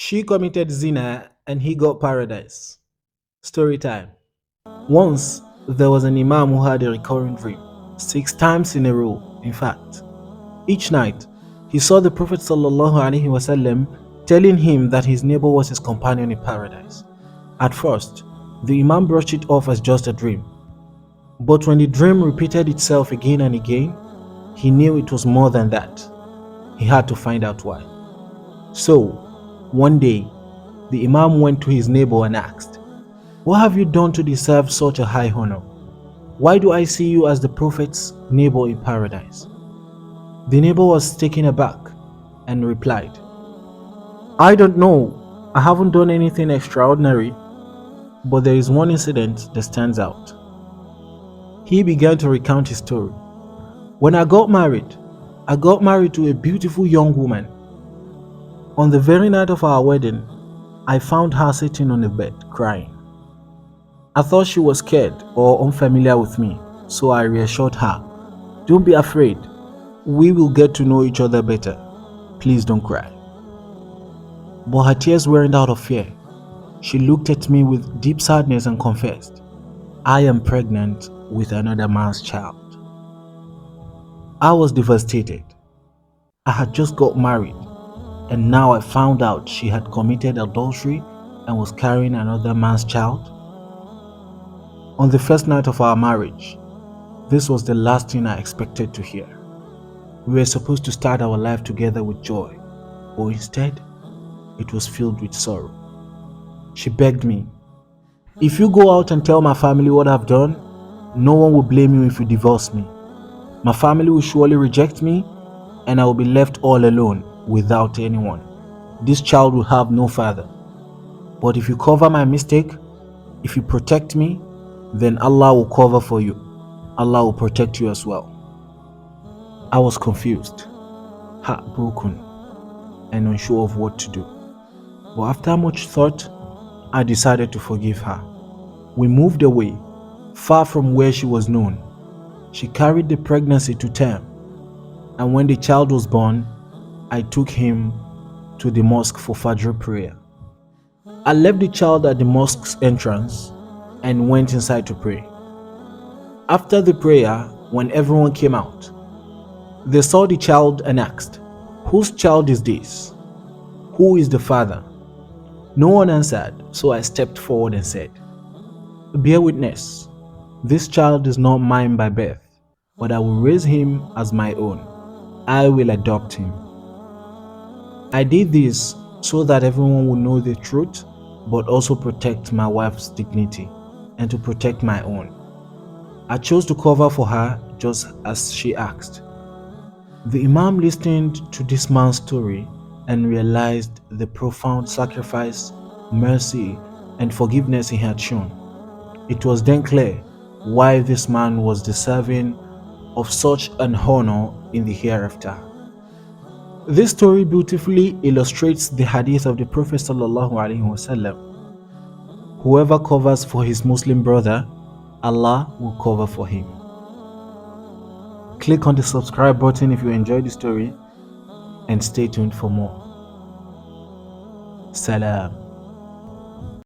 She committed Zina and he got paradise. Story time. Once, there was an Imam who had a recurring dream, 6 times in a row, in fact. Each night, he saw the Prophet ﷺ telling him that his neighbor was his companion in paradise. At first, the Imam brushed it off as just a dream. But when the dream repeated itself again and again, he knew it was more than that. He had to find out why. So, one day, the Imam went to his neighbor and asked, "What have you done to deserve such a high honor? Why do I see you as the Prophet's neighbor in paradise?" The neighbor was taken aback and replied, "I don't know. I haven't done anything extraordinary, but there is one incident that stands out." He began to recount his story. "When I got married to a beautiful young woman. On the very night of our wedding, I found her sitting on the bed crying. I thought she was scared or unfamiliar with me, so I reassured her, 'Don't be afraid. We will get to know each other better. Please don't cry.' But her tears weren't out of fear. She looked at me with deep sadness and confessed, 'I am pregnant with another man's child.' I was devastated. I had just got married, and now I found out she had committed adultery and was carrying another man's child. On the first night of our marriage, this was the last thing I expected to hear. We were supposed to start our life together with joy, but instead, it was filled with sorrow." She begged me, "If you go out and tell my family what I've done, no one will blame you if you divorce me. My family will surely reject me, and I will be left all alone without anyone. This child will have no father. But if you cover my mistake, if you protect me, then Allah will cover for you. Allah will protect you as well." I was confused, heartbroken, and unsure of what to do. But after much thought, I decided to forgive her. We moved away, far from where she was known. She carried the pregnancy to term, and when the child was born, I took him to the mosque for Fajr prayer. I left the child at the mosque's entrance and went inside to pray. After the prayer, when everyone came out, they saw the child and asked, "Whose child is this? Who is the father?" No one answered, so I stepped forward and said, "Bear witness, this child is not mine by birth, but I will raise him as my own. I will adopt him." I did this so that everyone would know the truth, but also protect my wife's dignity and to protect my own. I chose to cover for her just as she asked. The Imam listened to this man's story and realized the profound sacrifice, mercy, and forgiveness he had shown. It was then clear why this man was deserving of such an honor in the hereafter. This story beautifully illustrates the hadith of the Prophet ﷺ. Whoever covers for his Muslim brother, Allah will cover for him. Click on the subscribe button if you enjoyed the story and stay tuned for more. Salam.